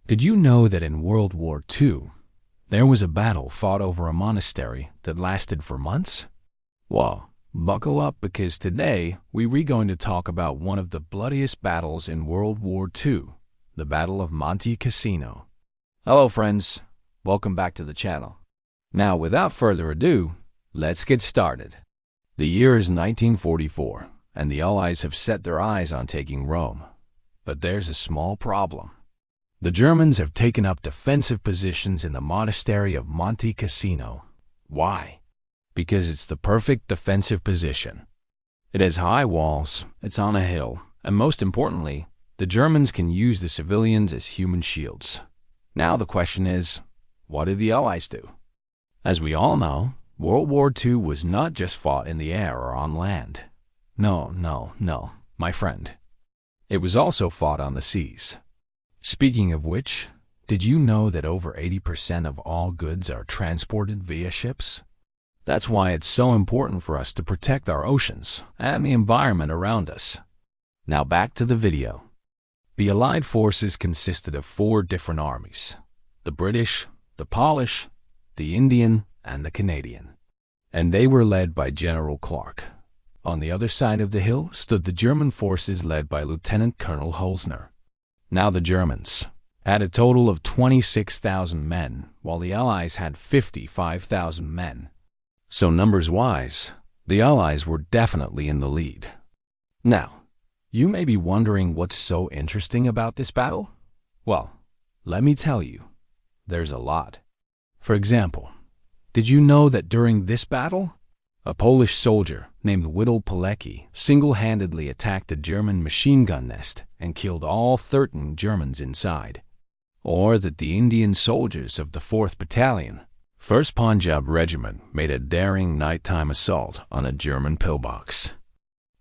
Did you know that in World War II, there was a battle fought over a monastery that lasted for months? Well, buckle up because today we're going to talk about one of the bloodiest battles in World War II, the Battle of Monte Cassino. Hello friends, welcome back to the channel. Now without further ado, let's get started. The year is 1944, and the Allies have set their eyes on taking Rome. But there's a small problem. The Germans have taken up defensive positions in the monastery of Monte Cassino. Why? Because it's the perfect defensive position. It has high walls, it's on a hill, and most importantly, the Germans can use the civilians as human shields. Now the question is, what did the Allies do? As we all know, World War II was not just fought in the air or on land. No, my friend. It was also fought on the seas. Speaking of which, did you know that over 80% of all goods are transported via ships? That's why it's so important for us to protect our oceans and the environment around us. Now back to the video. The Allied forces consisted of 4 different armies: the British, the Polish, the Indian, and the Canadian. And they were led by General Clark. On the other side of the hill stood the German forces led by Lieutenant Colonel Holzner. Now the Germans had a total of 26,000 men, while the Allies had 55,000 men. So numbers-wise, the Allies were definitely in the lead. Now, you may be wondering what's so interesting about this battle? Well, let me tell you, there's a lot. For example, did you know that during this battle, a Polish soldier named Witold Pilecki single-handedly attacked a German machine gun nest and killed all 13 Germans inside? Or that the Indian soldiers of the 4th Battalion, 1st Punjab Regiment, made a daring nighttime assault on a German pillbox,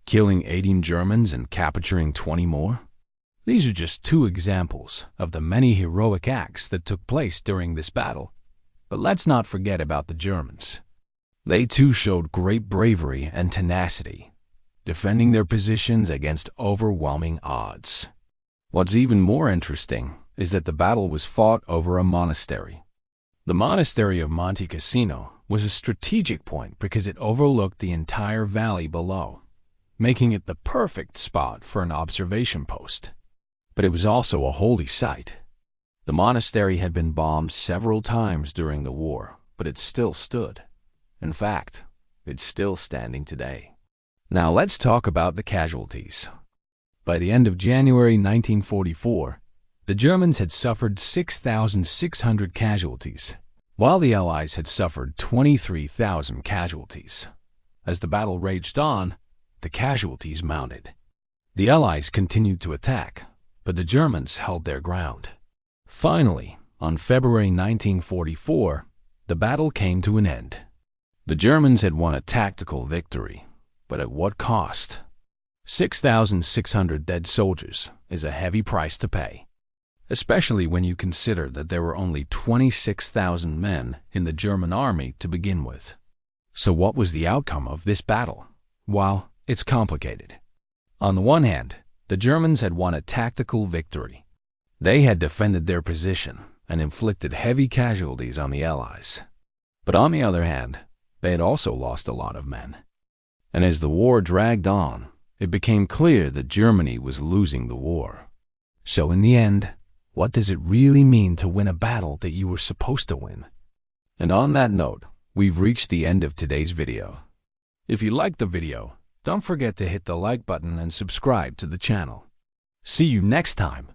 killing 18 Germans and capturing 20 more? These are just 2 examples of the many heroic acts that took place during this battle. But let's not forget about the Germans. They too showed great bravery and tenacity, defending their positions against overwhelming odds. What's even more interesting is that the battle was fought over a monastery. The monastery of Monte Cassino was a strategic point because it overlooked the entire valley below, making it the perfect spot for an observation post. But it was also a holy site. The monastery had been bombed several times during the war, but it still stood. In fact, it's still standing today. Now let's talk about the casualties. By the end of January 1944, the Germans had suffered 6,600 casualties, while the Allies had suffered 23,000 casualties. As the battle raged on, the casualties mounted. The Allies continued to attack, but the Germans held their ground. Finally, on February 1944, the battle came to an end. The Germans had won a tactical victory, but at what cost? 6,600 dead soldiers is a heavy price to pay, especially when you consider that there were only 26,000 men in the German army to begin with. So what was the outcome of this battle? Well, it's complicated. On the one hand, the Germans had won a tactical victory. They had defended their position and inflicted heavy casualties on the Allies. But on the other hand, they had also lost a lot of men. And as the war dragged on, it became clear that Germany was losing the war. So in the end, what does it really mean to win a battle that you were supposed to win? And on that note, we've reached the end of today's video. If you liked the video, don't forget to hit the like button and subscribe to the channel. See you next time.